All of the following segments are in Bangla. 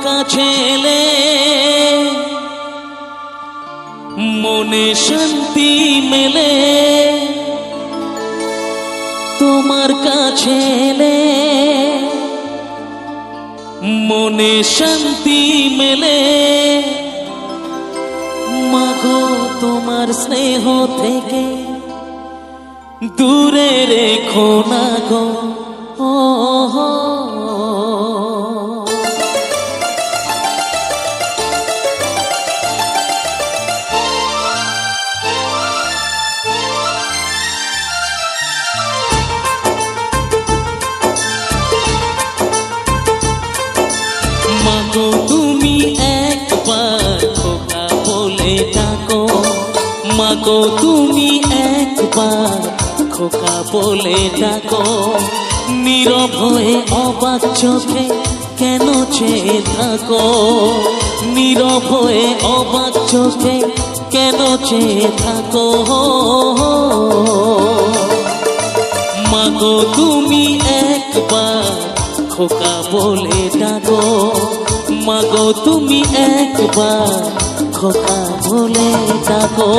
কাছে এলে মনে শান্তি মেলে, তোমার কাছে এলে মনে শান্তি মেলে। মাগো তোমার স্নেহ থেকে দূরে রেখো না গো, ও মাগো তুমি একবার খোকা বলে ডাকো, মাগো তুমি একবার খোকা বলে ডাকো। নীরব হয়ে অবাক চোখে কেন চেয়ে থাকো, নীরব হয়ে অবাক চোখে কেন চেয়ে থাকো। মাগো তুমি একবার খোকা বলে ডাকো, মাগো তুমি একবার খোকা বলে ডাকো।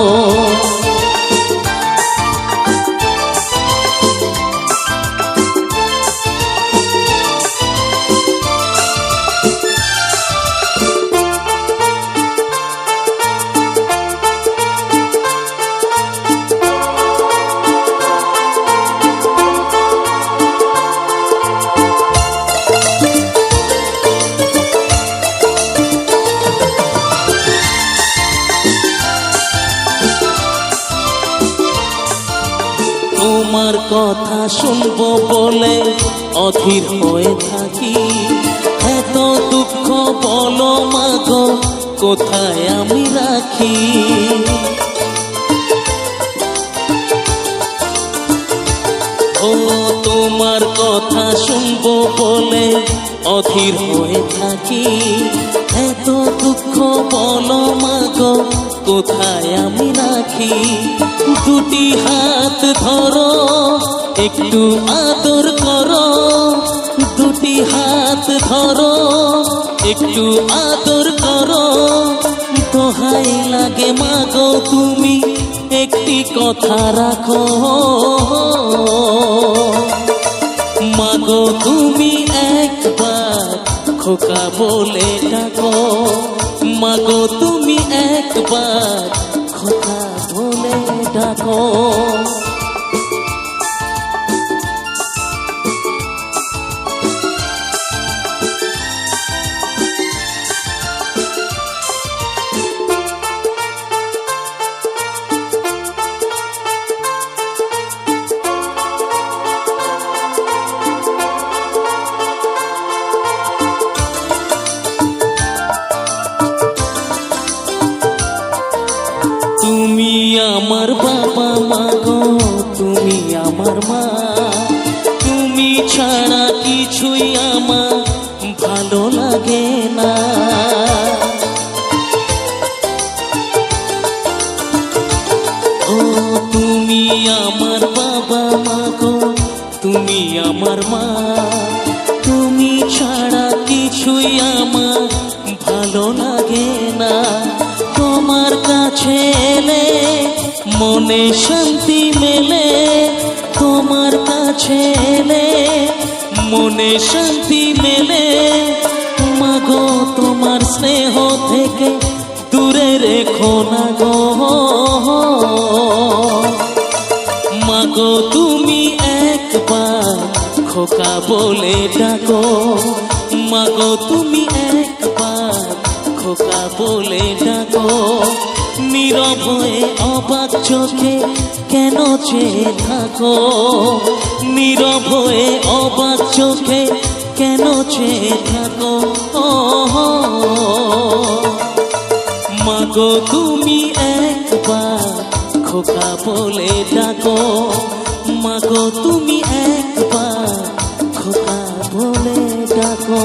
তোমার কথা শুনবো বলে অধীর হয়ে থাকি, এত দুঃখ বলো মাগো কোথায় আমি রাখি। ও তোমার কথা শুনবো বলে অধীর হয়ে থাকি, এত দুঃখ বলো মাগো কোথায় আমি রাখি। দুটি হাত ধরো একটু আদর করো, দুটি হাত ধরো একটু আদর করো। দোহাই লাগে মাগো তুমি একটি কথা রাখো, মাগো তুমি একবার খোকা বলে ডাকো, মাগো তুমি একবার খোকা বলে ডাকো। তুমি আমার বাবা মাগো তুমি আমার মা, তুমি ছাড়া কিছুই আমার ভালো লাগে না। ও তুমি আমার বাবা মাগো তুমি আমার মা, তুমি ছাড়া কিছুই আমার ভালো লাগে না। তোমার কাছে এলে মনে শান্তি মেলে, তোমার কাছে এলে মনে শান্তি মেলে। মাগো তোমার স্নেহ থেকে দূরে রেখো না গো, মাগো তুমি একবার খোকা বলে ডাকো, মাগো তুমি একবার খোকা বলে ডাকো। নীরব হয়ে অবাক চোখে কেন চেয়ে থাকো, নীরব হয়ে অবাক চোখে কেন চেয়ে থাকো। মাগো তুমি একবার খোকা বলে ডাকো, মাগো তুমি একবার খোকা বলে ডাকো।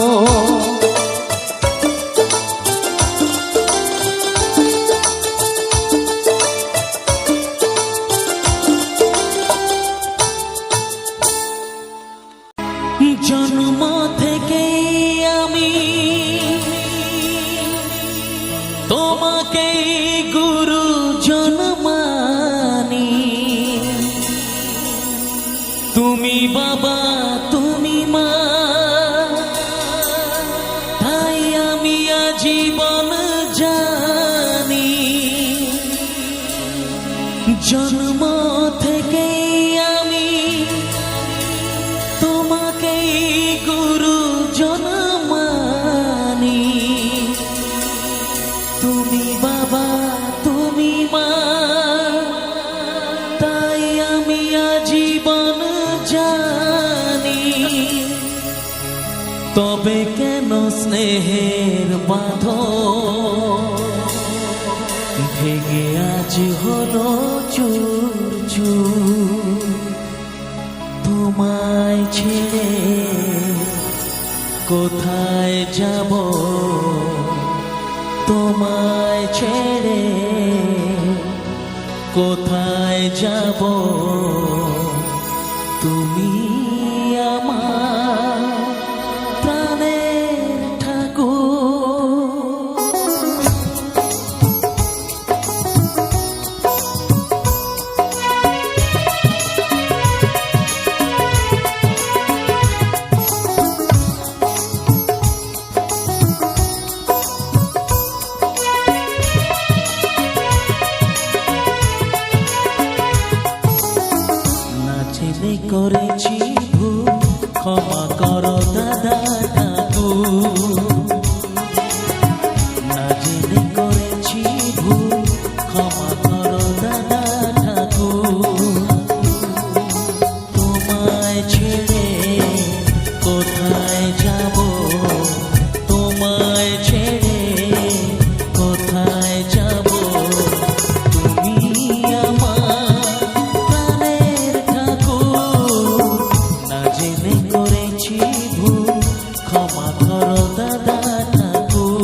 জন্ম থেকে আমি তোমাকেই গুরুজন মানি। তুমি বাবা তুমি মা, তাই আমি আজীবন জানি। জন্ম থেকেই আমি তোমাকেই গুরুজন মানি। তুমি বাবা তুমি মা, তাই আমি আজীবন জানি। তবে কেন স্নেহের বাঁধন ভেঙে আজ হলো চুর চুর? তোমায় ছেড়ে কোথায় যাব, তোমায় ছেড়ে কোথায় যাব? তুমি আমার প্রাণের ঠাকুর। জেনে করেছি ভুল, ক্ষমা করো দাদা ঠাকুর। না জেনে করেছি ভুল, ক্ষমা করো দাদা ঠাকুর। তোমায় ছেড়ে কোথায় যাব, তোমায় ছেড়ে কোথায় যাব? তুমি আমার প্রাণের ঠাকুর। না জেনে করেছি ভুল, ক্ষমা করো দাদা ঠাকুর।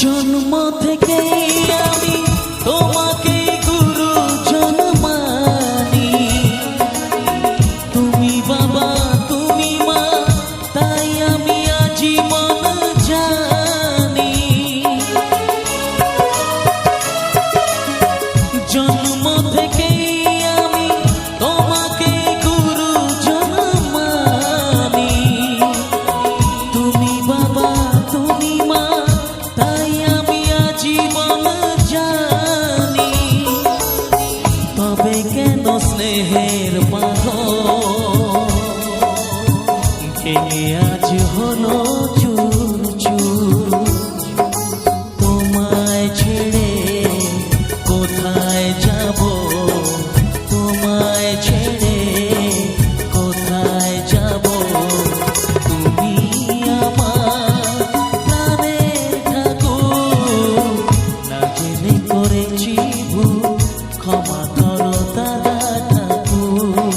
জন্ম থেকে আমি তোমাকে গুরুজন মানি। তুমি বাবা তুমি মা, তাই আমি আজীবন জানি। জন্ম থেকে আমি তোমাকে গুরুজন মানি। তুমি বাবা তুমি মা, তাই আমি আজীবন জানি। তবে কেন স্নেহের বাঁধন ভেঙে আজ হলো চুর চুর? তোমায় ছেড়ে কোথায় যাব, তোমায় ছেড়ে কোথায় যাব? তুমি আমার প্রাণের ঠাকুর। না জেনে করেছি ভুল, ক্ষমা করো দাদা ঠাকুর।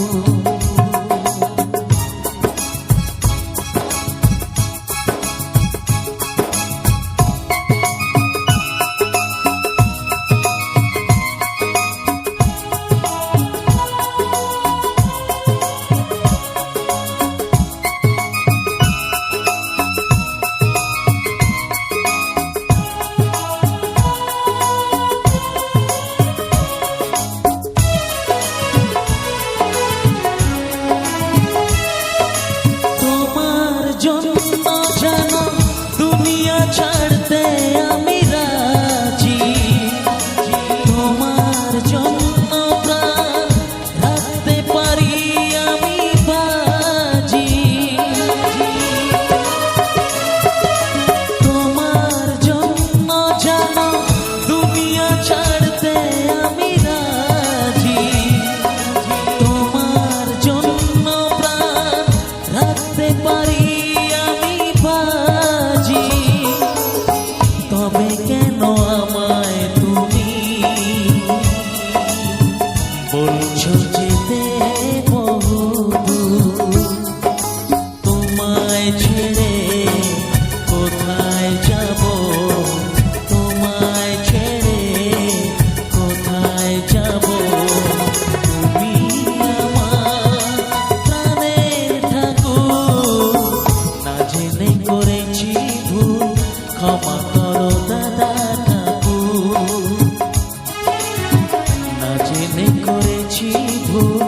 জেনে করেছি ভুল,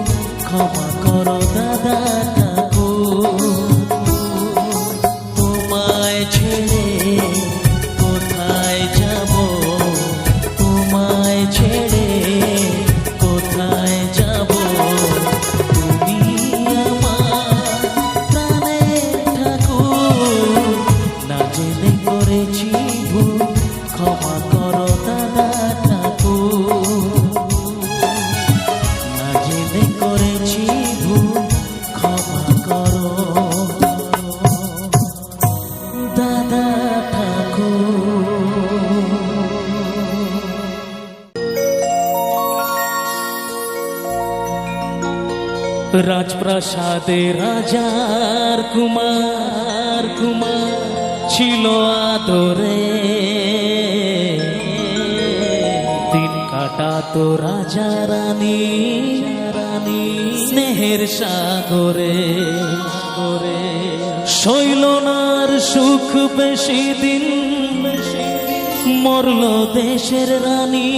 ক্ষমা করো দাদা ঠাকুর। তোমায় ছেড়ে কোথায় যাব, তোমায় ছেড়ে কোথায় যাব, তুমি আমার প্রাণের ঠাকুর। না জেনে করেছি ভুল, ক্ষমা করো দাদা ঠাকুর। না জেনে করেছি ভুল, ক্ষমা করো দাদা ঠাকুর। রাজপ্রাসাদে রাজার কুমার ছিল আদরে, দিন কাটাতো রাজা রানী স্নেহের সাগরে। শৈলনার সুখ বেশি দিন, মরল দেশের রানী।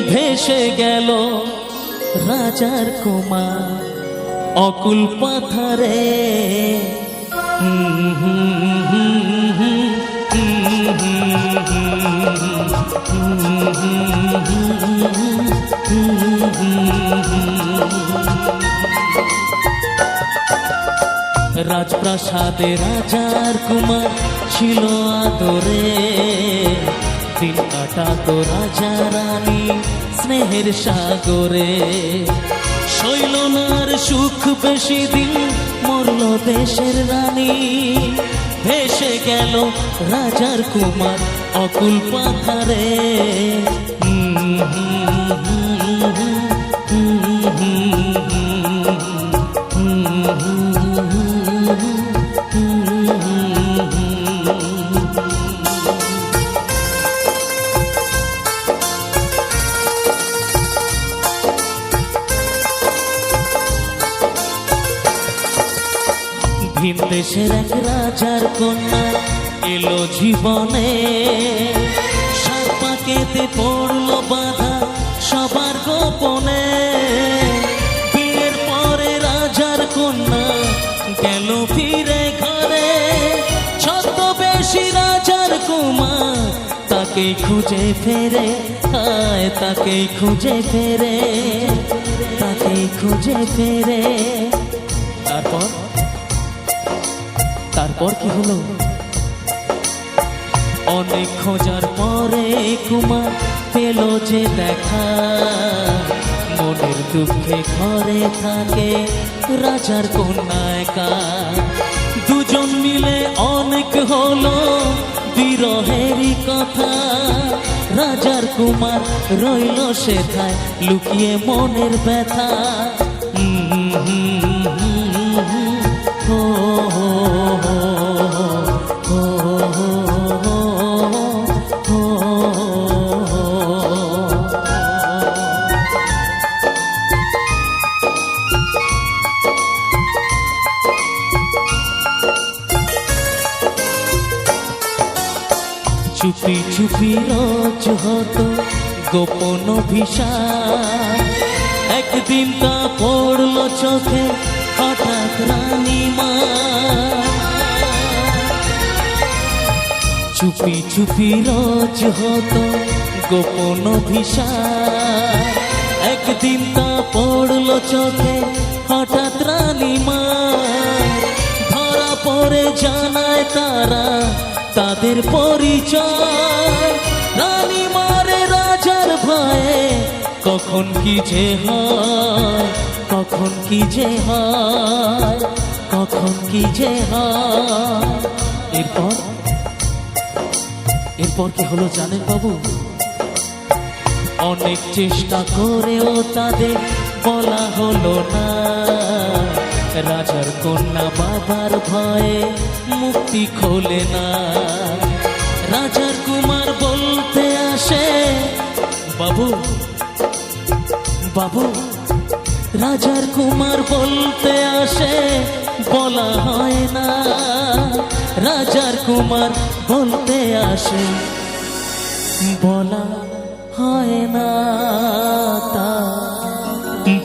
ভেসে গেল রাজার কুমার অকুল পাথারে। রাজপ্রাসাদে রাজার কুমার ছিল আদরে, দিন কাটাতো রাজা রানী স্নেহের সাগরে। শৈলনার সুখ বেশি দিন, মরল দেশের রানী। ভেসে গেল রাজার কুমার অকুল পাথারে। ভিন দেশের এক রাজার কন্যা এলো জীবনে, সাপাকেতে পড়লো বাধা সবার গোপনে। বিয়ের পরে রাজার কন্যা গেল ফিরে ঘরে, ছদ্মবেশী রাজার কুমার তাকেই খুঁজে ফেরে, হায় তাকেই খুঁজে ফেরে, তাকেই খুঁজে ফেরে। তারপর কি হলো? অনেক খোঁজার পরে কুমার পেল যে দেখা, মনের দুঃখে ঘরে থাকে রাজার কন্যা একা। দুজন মিলে অনেক হলো বিরহেরই কথা, রাজার কুমার রইল সেথায় লুকিয়ে মনের ব্যথা। চুপি চুপি রোজ হতো গোপন অভিশাপ, একদিন তা পড়লো চোখে হঠাৎ রানীমা। চুপি চুপি রোজ হতো গোপন অভিশাপ, একদিন তা পড়লো চোখে হঠাৎ রানীমা। ধরা পড়ে জানায় তারা তাদের পরিচয়, রানী মারে রাজার ভয়ে কখন কি যে হয়, কখন কি যে হয়, কখন কি যে হয়। এরপর কি হলো জানেন বাবু? অনেক চেষ্টা করেও তাদের বলা হলো না, রাজার কন্যা বাবার ভয়ে মুক্তি খোলে না। রাজার কুমার বলতে আসে, বাবু বাবু, রাজার কুমার বলতে আসে বলা হয় না, রাজার কুমার বলতে আসে বলা হয় না।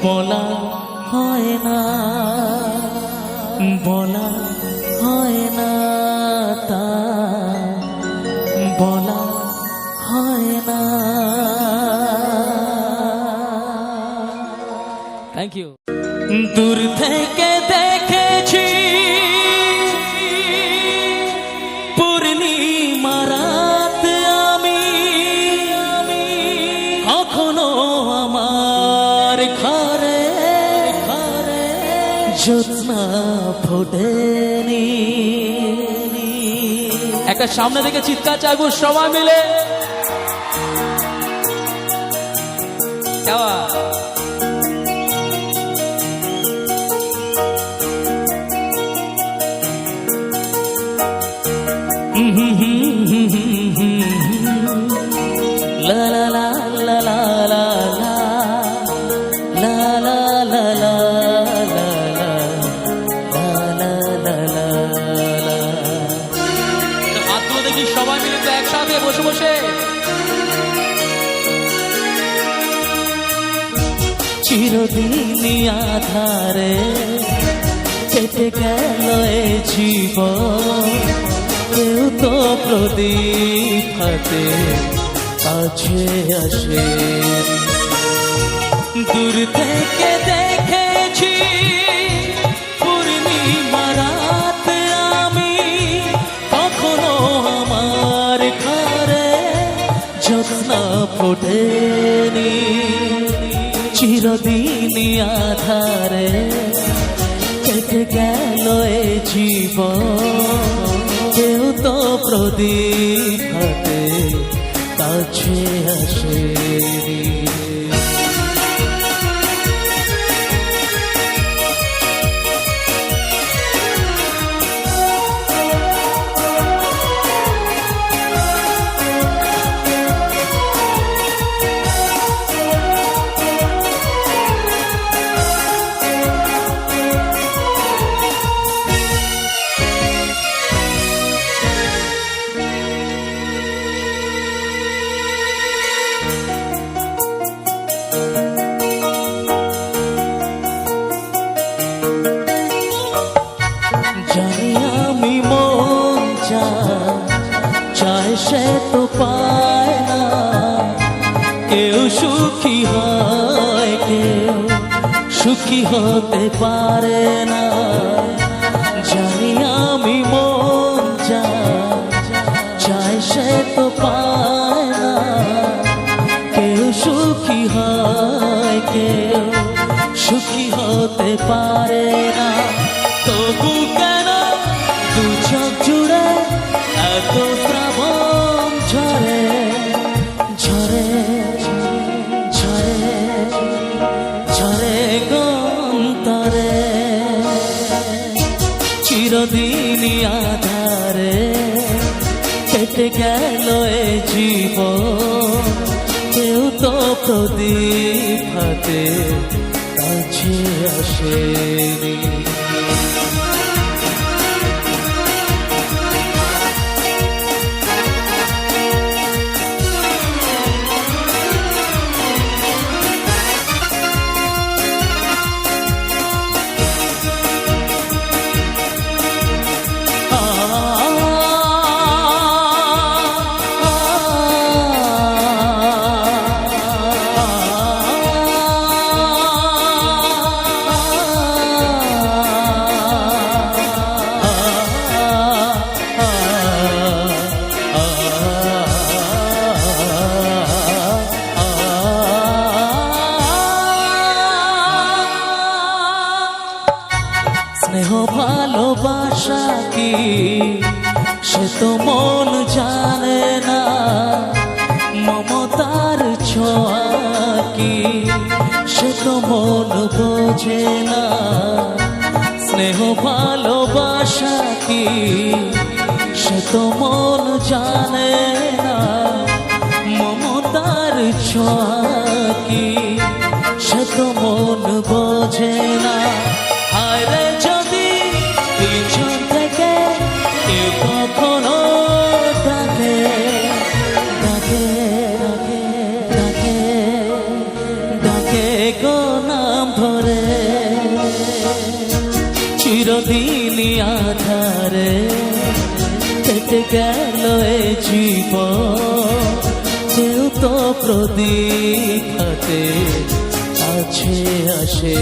বলা হয় না, বলা হয় না, তা বলা হয় না। Thank you. দূর থেকে দেখেছি পূর্ণিমা রাত আমি, কখনো আমার ঘরে ঘরে জ্যোৎস্না ফোটেনি। একটা সামনে থেকে চিৎকার চাইবো সবাই মিলে। যাওয়া লা লা লা লা লা লা লা লা লা লা লা। হাতগুলো দেখি সবাই মিলে তো একসাথে বসে বসে। চিরদিনই আধারে কেটে গেল এ জীবন, কেউ তো প্রদীপ হাতে কাছে আসে। দূর থেকে দেখেছি পূর্ণিমা রাত আমি, কখনো আমার ঘরে জ্যোৎস্না ফোটেনি। চিরদিনই আধারে কেটে গেল এ জীবন, কেউ তো প্রদীপ হাতে কাছে আসেনি। জানি আমি মন যা চায় সে তো পায় না, কেউ সুখী হয় কেউ সুখী হতে পারে না। জানি আমি মন যা চায় সে তো পায় না, কেউ সুখী হয় কেউ সুখী হতে পারে না। তবু কেন দু চোখ জুড়ে এত শ্রাবণ ঝরে ঝরে ঝরে ঝরে গন্তরে। চিরদিনই আধারে কেটে গেল এ জীবন, কেউ তো প্রদীপ হাতে কাছে আসেনি। স্নেহ ভালোবাসা কি সে তো মন জানে না, মমতার ছোঁয়া কি সে তো মন বোঝে না। স্নেহ ভালোবাসা কি সে তো মন জানে না, মমতার ছোঁয়া কি সে তো মন বোঝে না। হায় রে যদি পিছন থেকে কেউ কখনো ডাকে ডাকে ডাকে ডাকে গো নাম আধারে কেটে গেল এ জীবন, কেউ তো প্রদীপ হাতে আছে আসে।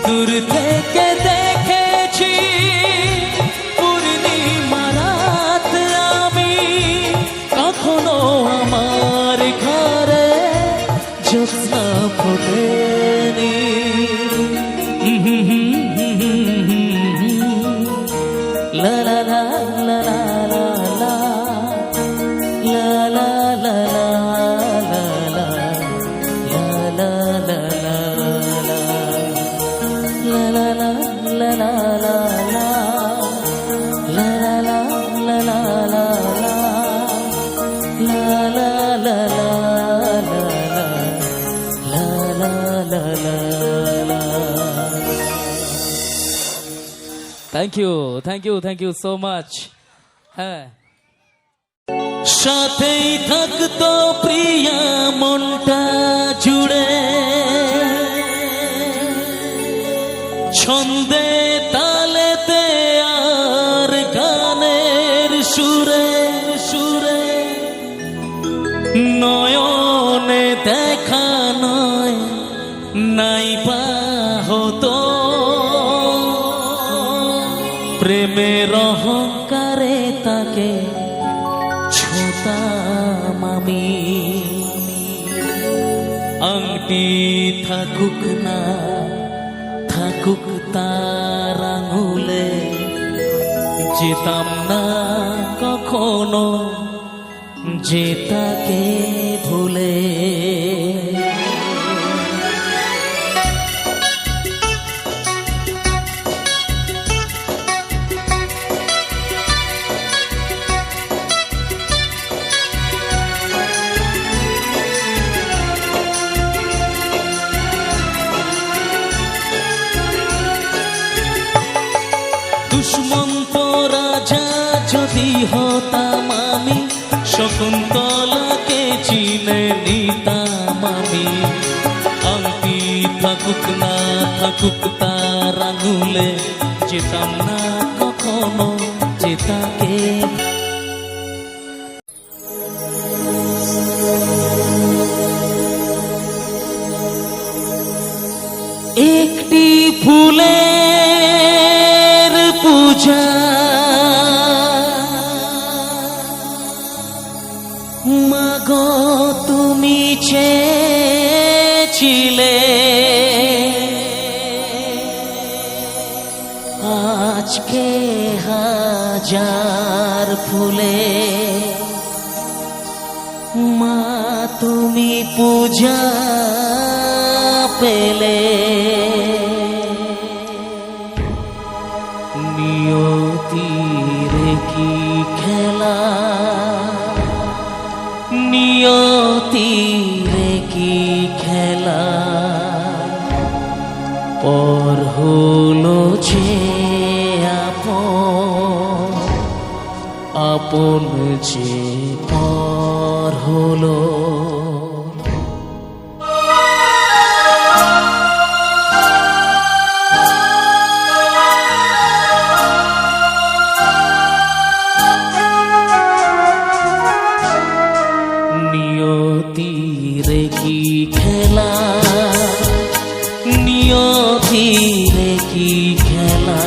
দূর থেকে দেখেছি পূর্ণিমা রাত আমি, কখনো আমার ঘরে জ্যোৎস্না ফোটেনি। লা লা লা লা লা লা লা লা লা লা লা লা লা থ্যাংক ইউ সো মাচ। হ্যাঁ, সাথেই থাকতো প্রিয়া মনটা জুড়ে, ছন্দে তালেতে আর গানের সুরে সুরে, নয়নে দেখা নয় নাইবা হতো, প্রেমের অহংকারে তাকে ছুঁতাম আমি। আংটি থাকুক না থাকুক তার আঙুলে, যেতাম না কখনো যে তাকে ভুলে। দুশ্মন্ত রাজা যদি হতাম আমি, শকুন্তলাকে চিনে নিতাম আমি। আংটি থাকুক না থাকুক তার আঙুলে, যেতাম না কখনো যে তাকে। একটি ফুলের পূজা মাগো তুমি চেয়েছিলে, আজকে হাজার ফুলে মা তুমি পূজা পেলে। নিয়তির কি খেলা, নিয়তির কি খেলা, পর হলো যে আপন, আপন যে পর হলো। নিয়তির কি খেলা, নিয়তির কি খেলা,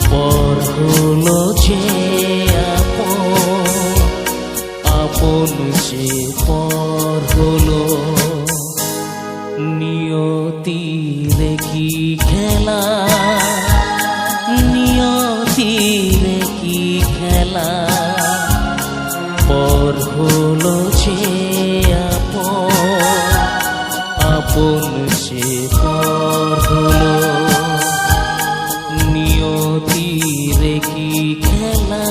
পর হলো যে আপন, আপন যে পর হলো। নিয়তির কি খেলা, নিয়তির কি খেলা, পর হলো যে আপন, আপন সে পর হলো। নিয়তির কি খেলা।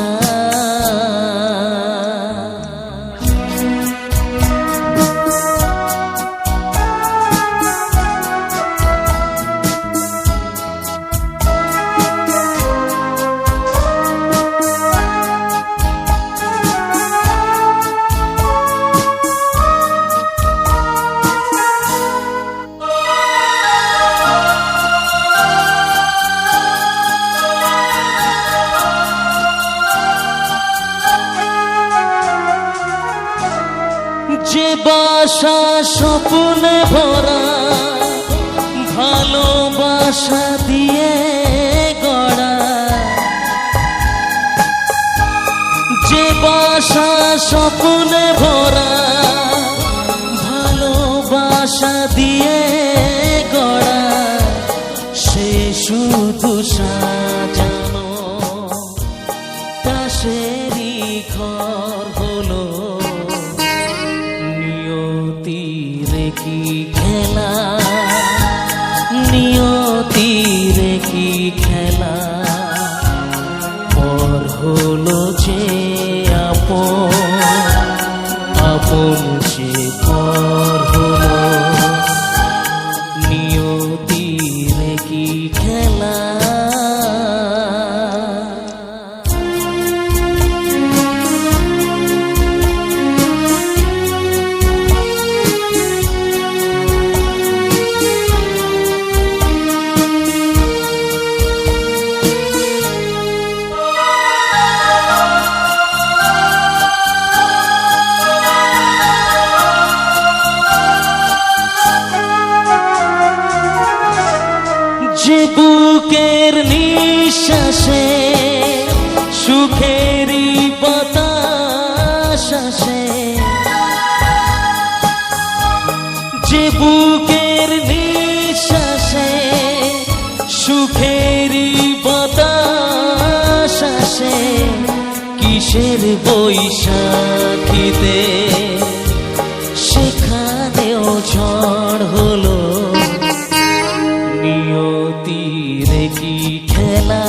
বাসা স্বপ্নে ভরা ভালোবাসা দিয়ে গড়া, যে বাসা স্বপ্নে ভরা ভালোবাসা দিয়ে গড়া, সে শুধু সাজানো তাসেরই ঘর হলো। নিয়তির কি খেলা, নিয়তির কি খেলা, পর হলো যে আপন, আপন সে পর হলো। নিয়তির কি খেলা। যে বুকের নিঃশ্বাসে সুখেরই বাতাস আসে, যে বুকের নিঃশ্বাসে সুখেরই বাতাস আসে, কিসের বৈশাখীতে সেখানেও ঝড় হলো। নিয়তির কি খেলা,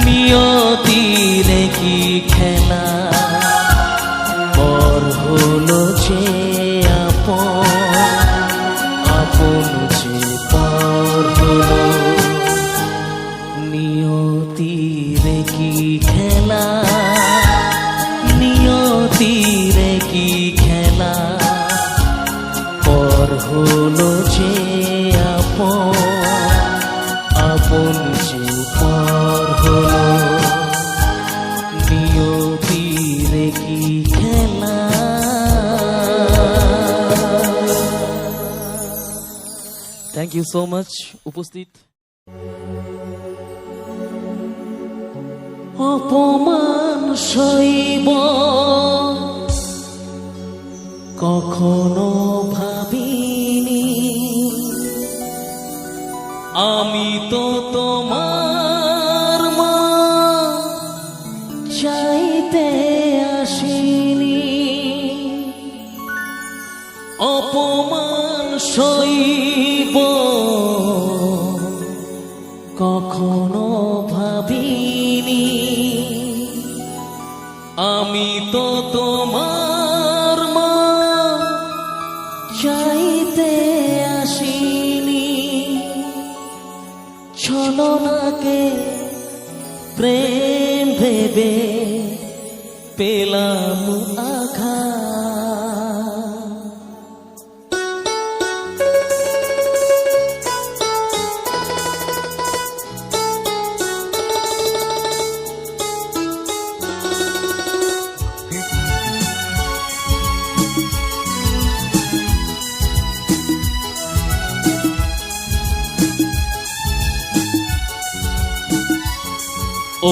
নিয়তির কি খেলা, পর হলো যে আপন, আপন যে পর হলো। নিয়তির কি খেলা, নিয়তির কি খেলা, পর হলো যে আপন, আপন যে পর হলো। নিয়তির কি খেলা। থ্যাংক ইউ সো মাচ উপস্থিত। অপমান সইব কখনো ভাবিনি, আমি তো তোমার মা চাইতে আসিনি। অপমান সইব কখনো ভাবিনি, আমি তো তোমার মা চাইতে আসিনি। ছলনাকে প্রেম ভেবে পেলাম আঘাত।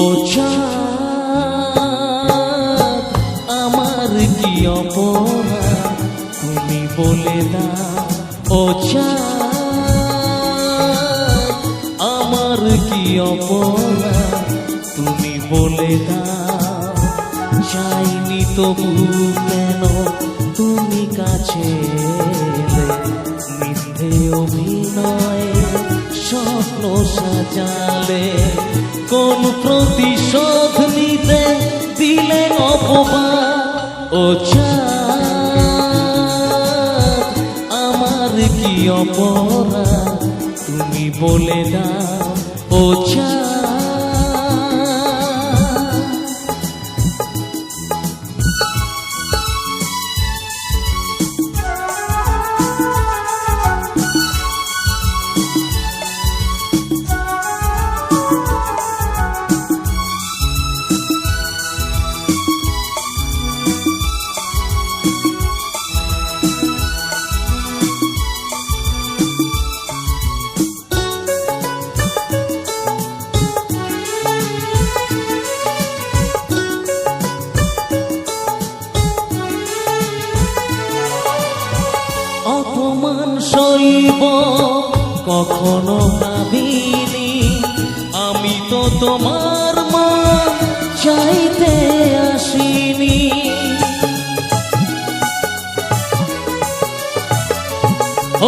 ও চাঁদ আমার কি অপরাধ তুমি বলে দাও। ও চাঁদ আমার কি অপরাধ তুমি বলে দাও। চাইনি তবু কেন তুমি কাছে এলে, মিথ্যে অভিনয়ে স্বপ্ন সাজালে, কোন প্রতিশোধ নিতে দিলে অপমান। ও চাঁদ আমার কি অপরাধ তুমি বলে দাও। ও চাঁদ অপমান সইব কখনো ভাবিনি, আমি তো তোমার মান চাইতে আসিনি।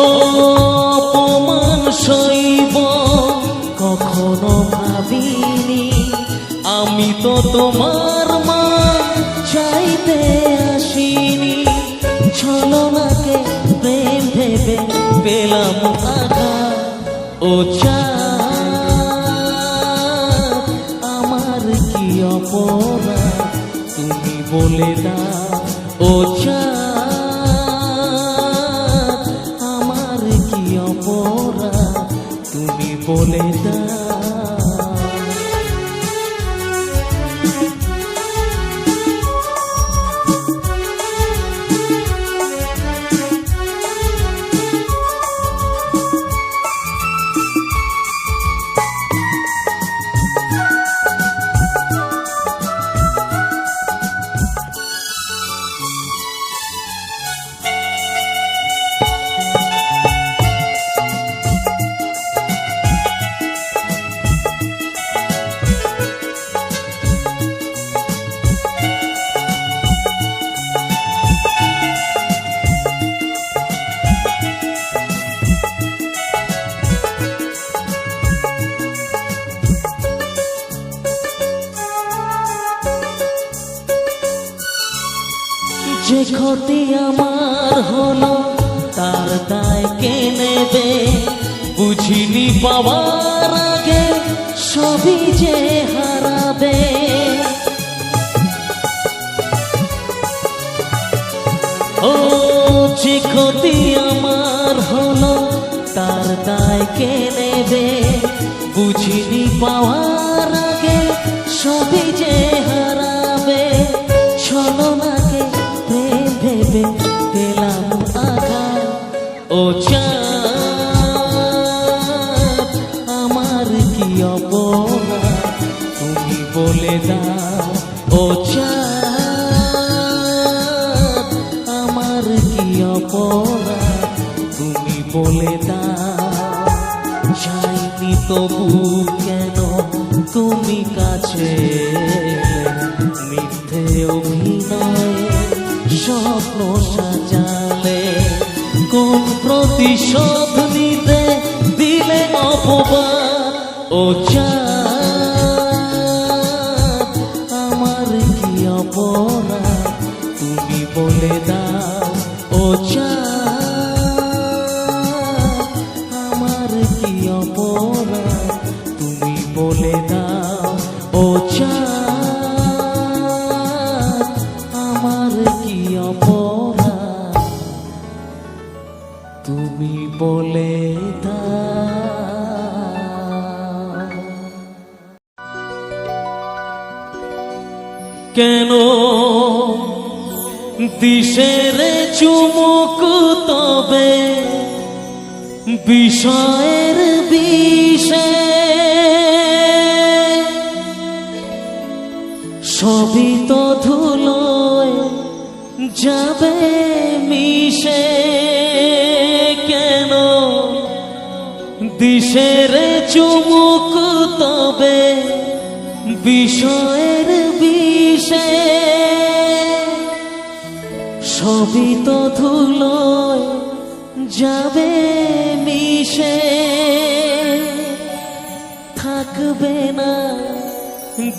ও অপমান সইব কখনো ভাবিনি, আমি তো তোমার মান চাইতে আসিনি। ছলনাকে প্রেম ভেবে পেলাম আঘাত, ও চাঁদ আমার কি অপরাধ তুমি বলে দাও। ও চাঁদ আমার কি অপরাধ তুমি বলে দাও। যে ক্ষতি আমার হলো তার দায় কে নেবে, বুঝিনি পাওয়ার আগে সবই যে হারাবে। ও যে ক্ষতি আমার হলো তার দায় কে নেবে, বুঝিনি পাওয়ার আগে সবই যে হারাবে। ছলনাকে প্রেম ভেবে পেলাম আঘাত, ও চাঁদ আমার কি অপরাধ তুমি বলে দাও। ও চাঁদ আমার কি অপরাধ তুমি বলে দাও। চাইনি তবু কেন তুমি কাছে মিথ্যে অভিনয়ে স্বপ্ন সাজালে, কোন প্রতিশোধ নিতে দিলে অপবাদ। ও চাঁদ আমার কি অপরাধ তুমি বলে দাও। ও চাঁদ আমার কি অপরাধ তুমি বলে দাও। ও চাঁদ আমার কি অপরাধ তুমি বলে দাও। কেন দিশের চুমুক তবে বিষয়ের বিষে, সবই তো ধুলোয় যাবে মিশে। কেন দিশের চুমুক তবে বিষয়ের বিষে, সবই তো ধুলোয় যাবে মিশে। থাকবে না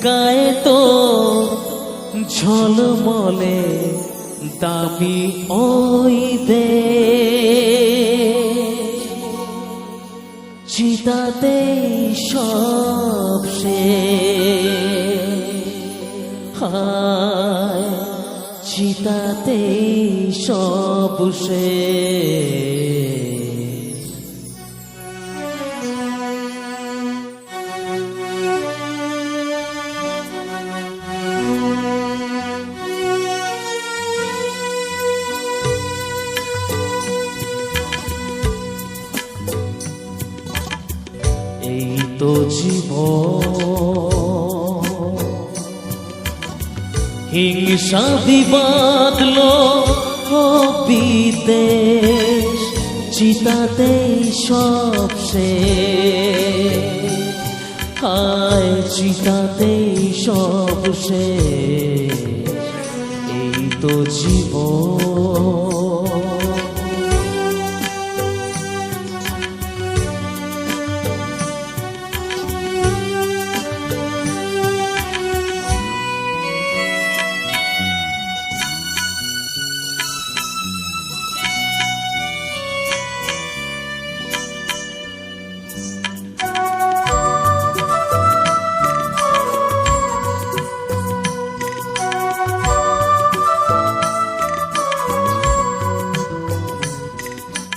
গায়ে তো ঝলমলে দামি ওই দে, চিতাতে সব শেষ, হায় চিতাতে সব শেষ। এই তো জীবন, হিংসা বিবাদ লোভ বিদ্বেষ চিতাতেই সব শেষ, হায় চিতাতেই সব শেষ, এই তো জীবন।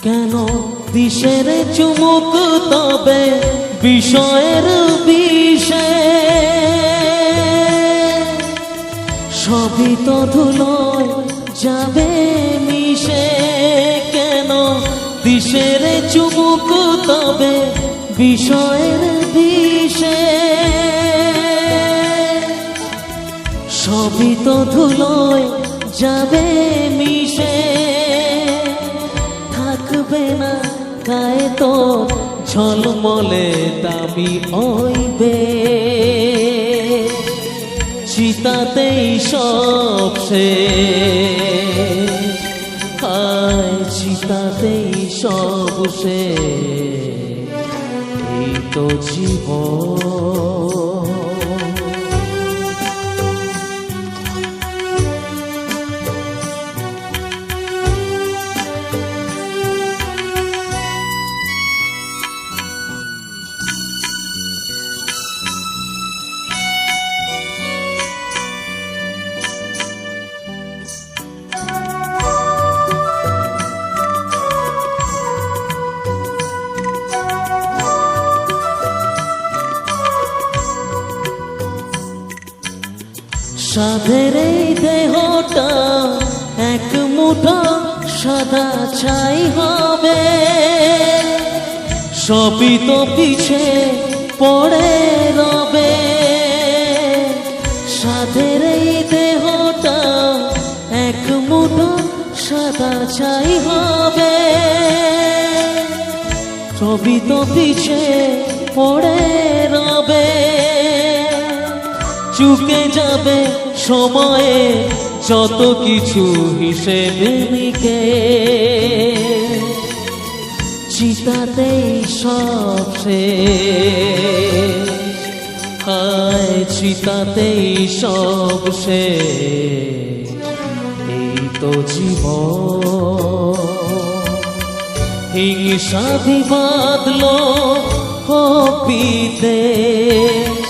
কেন দিশের চুমুক তবে বিষয়ের বিষে, সবই তো ধুলোয় যাবে মিশে। কেন দিশের চুমুক তবে বিষয়ের বিষে, সবই তো ধুলোয় যাবে মিশে। থাকবে না গায়ে তো ঝলমলে দামি হইবে, চিতাতেই সব শেষ, হায় চিতাতেই সব শেষ, এই তো জীবন। সাধের এই দেহটা এক মুঠো সাদা ছাই হবে, সবই তো পিছে পড়ে রবে। সাধের এই দেহটা এক মুঠো সাদা ছাই হবে, সবই তো পিছে পড়ে রবে। চুকে যাবে সময়ে যত কিছু হিসেবে নিকে, চিতাতেই সব শেষ, হায় চিতাতেই সব শেষ, এই তো জীবন। হিংসা বিবাদলো বিদ্বেষ,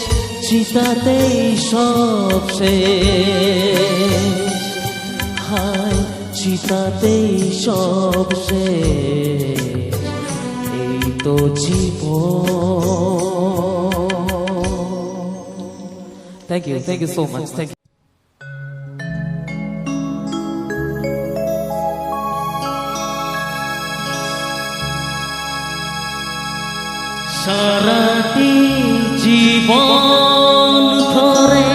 চিতাতেই সব শেষ, হায় চিতাতেই সব শেষ, এই তো জীবন। Thank you so much, thank you. সারাটি জীবন ধরে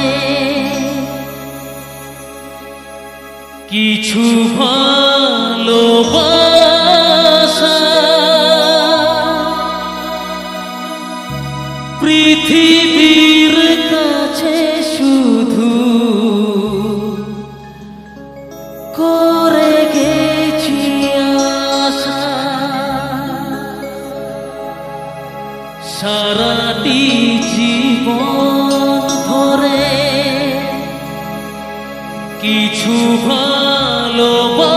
কিছু ভালোবাসা পৃথিবীর কাছে শুধু করে গেছি আশা। সারাটি জীবন ধরে কিছু ভালোবাসা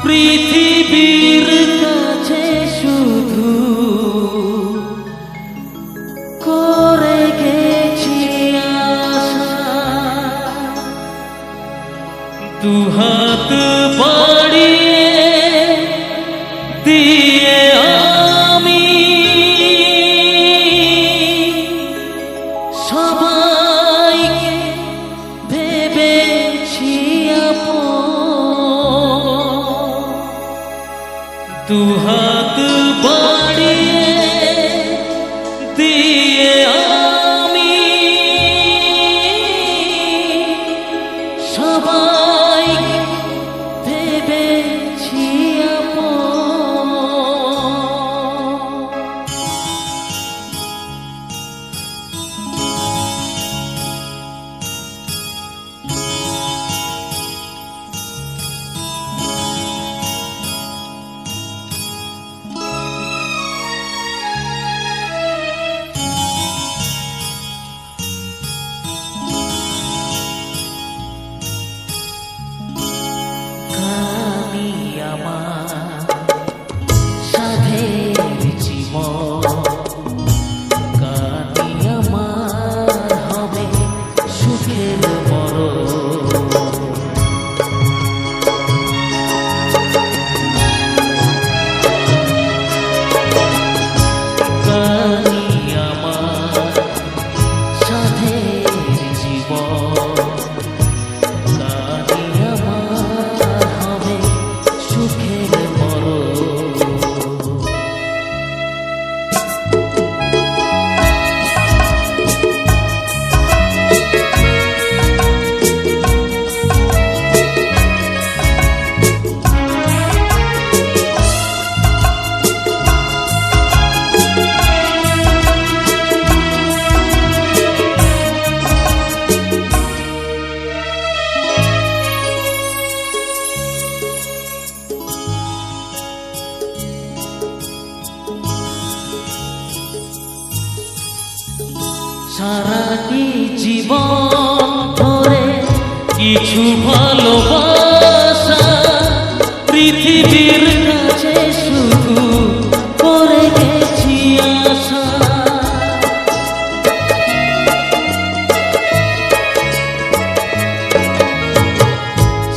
পৃথিবীর কাছে শুধু করে গেছি আশা। দুহাত বাড়িয়ে দিয়ে আমি সবাইকে ভেবেছি আপন। দুহাত বাড়িয়ে দিয়ে আমি সবাইকে কিছু ভালোবাসা পৃথিবীর কাছে শুধু করে গেছি আশা।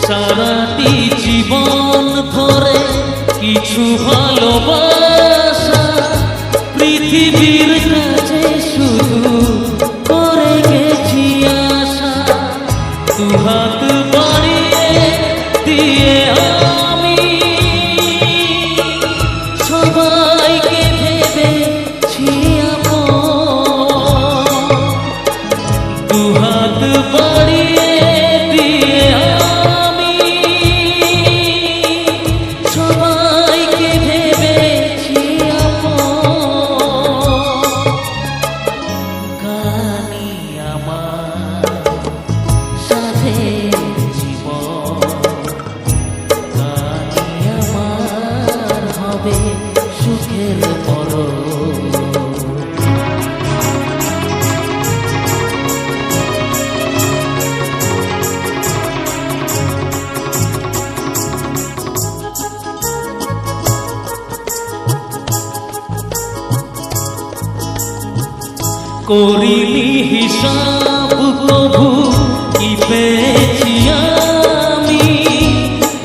সারাটি জীবন ধরে কিছু ভালোবাসা পৃথিবীর কাছে শুধু করে গেছি আশা। দুহাত বাড়িয়ে দিয়ে আমি সবাইকে ভেবেছি আপন। দুহাত বাড়িয়ে দিয়ে আমি সবাইকে ভেবেছি আপন। গানি আমার সাথে জীবন, গানি আমার হবে সুখের পরশ। করিনি হিসাব প্রভু কি পেয়েছি আমি,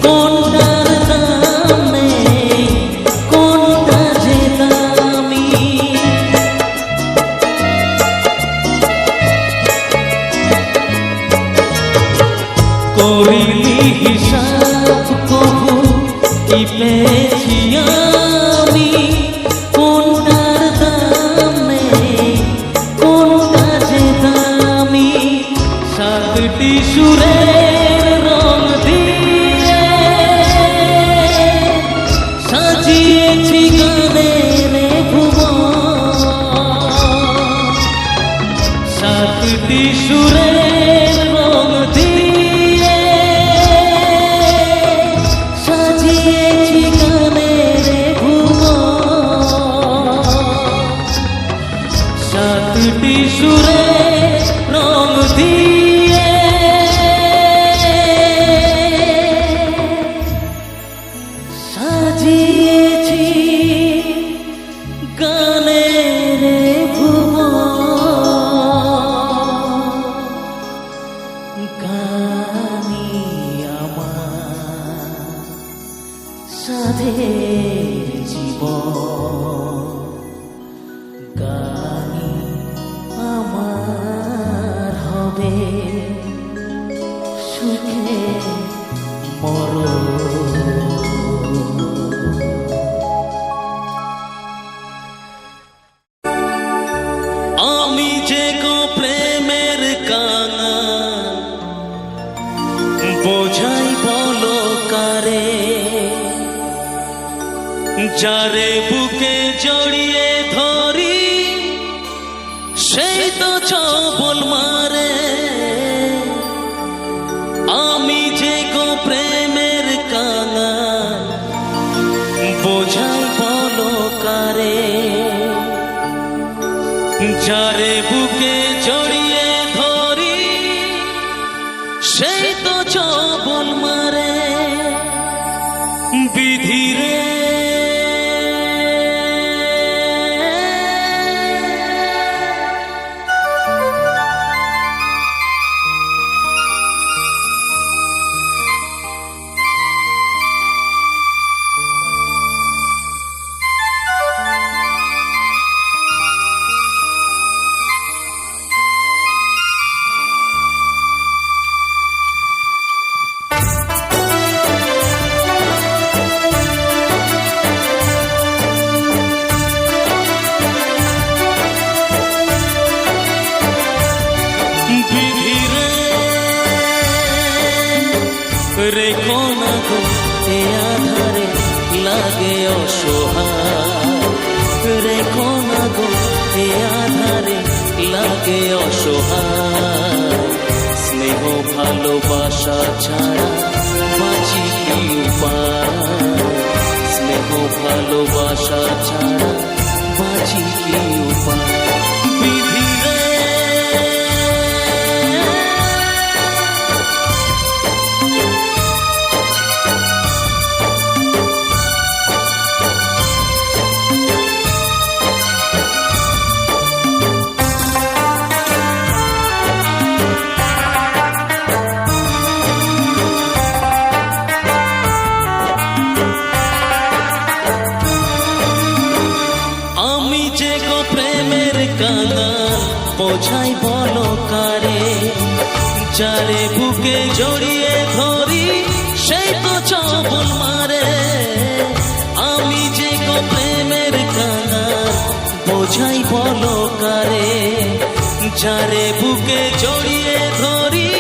কোনটার দাম নেই কোনটা যে দামি। করিনি হিসাব প্রভু কি পেয়েছি আমি, কোনটার দাম নেই কোনটা যে দামি। সাতটি সুরের রং দিয়ে সাজিয়েছি গানের ভুবন। সাতটি সুরের রং দিয়ে সাজিয়েছি গানের ভুবন। সাতটি সুরের রং দিয়ে সাজিয়েছি গানের ভুবন। গানি আমার সাধের জীবন, গানি আমার হবে সুখে মরণ। আমি যে গো প্রেমের কাঙাল, বোঝাই বলো কারে, যারে বুকে জড়িয়ে ধরি সেই তো ছবল মারে। আমি যে গো প্রেমের কাঙাল, বোঝাই বলো কারে, যারে বুকে জড়িয়ে ধরি সেই তো ছবল মারে। বিধিরে রেখো না গো এ আধারে লাগে অসহায়, রেখো না গো এ আধারে লাগে অসহায়। স্নেহ ভালোবাসা ছাড়া বাঁচি কি উপায়, স্নেহ ভালোবাসা ছাড়া বাঁচি কি উপায়। বিধিরে যারে বুকে জড়িয়ে ধরি সেই তো চপল মারে। আমি যে গো প্রেমের কাঙাল বোঝাই বলো কারে। যারে বুকে জড়িয়ে ধরি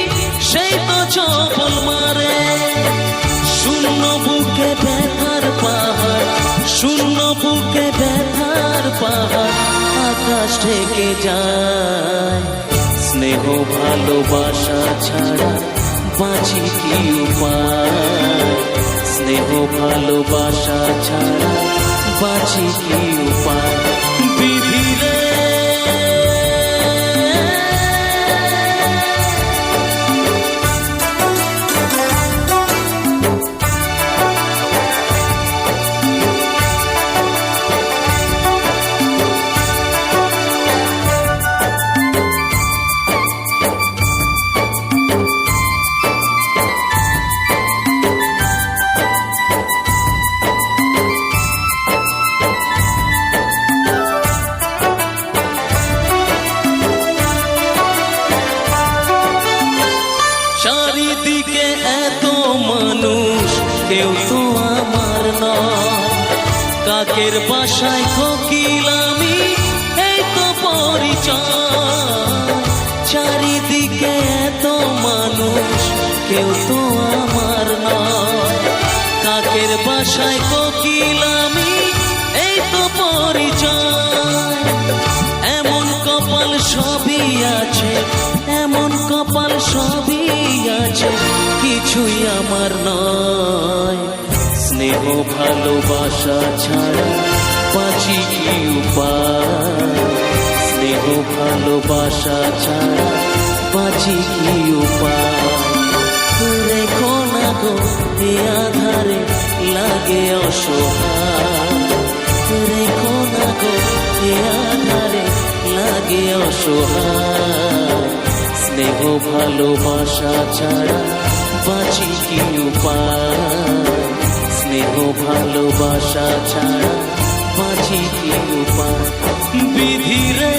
সেই তো চপল মারে। শূন্য বুকে ব্যথার পাহাড়, শূন্য বুকে ব্যথার পাহাড় আকাশ ঢেকে যায়। স্নেহ ভালোবাসা ছাড়া বাঁচি কি উপায়? স্নেহ ভালোবাসা ছাড়া বাঁচি কি উপায়? বিধি রে চারিদিকে এত মানুষ কেউ তো আমার নয়। কাকের বাসায় কোকিল আমি এই তো পরিচয়। চারিদিকে এত মানুষ কেউ তো আমার নয়। কাকের বাসায় কোকিল আমি এই তো পরিচয়। এমন কপাল সবই আছে, এমন কপাল সবই আছে, কিছুই আমার নয়। স্নেহ ভালোবাসা ছাড়া বাঁচি কি উপায়? স্নেহ ভালোবাসা ছাড়া বাঁচি কি উপায়? রেখো না গো এ আধারে লাগে অসহায়। রেখো না গো এ আধারে লাগে অসহায়। স্নেহ ভালোবাসা ছাড়া বাঁচি কি উপায়? স্নেহ ভালোবাসা ছাড়া বাঁচি কি উপায়? বিধি রে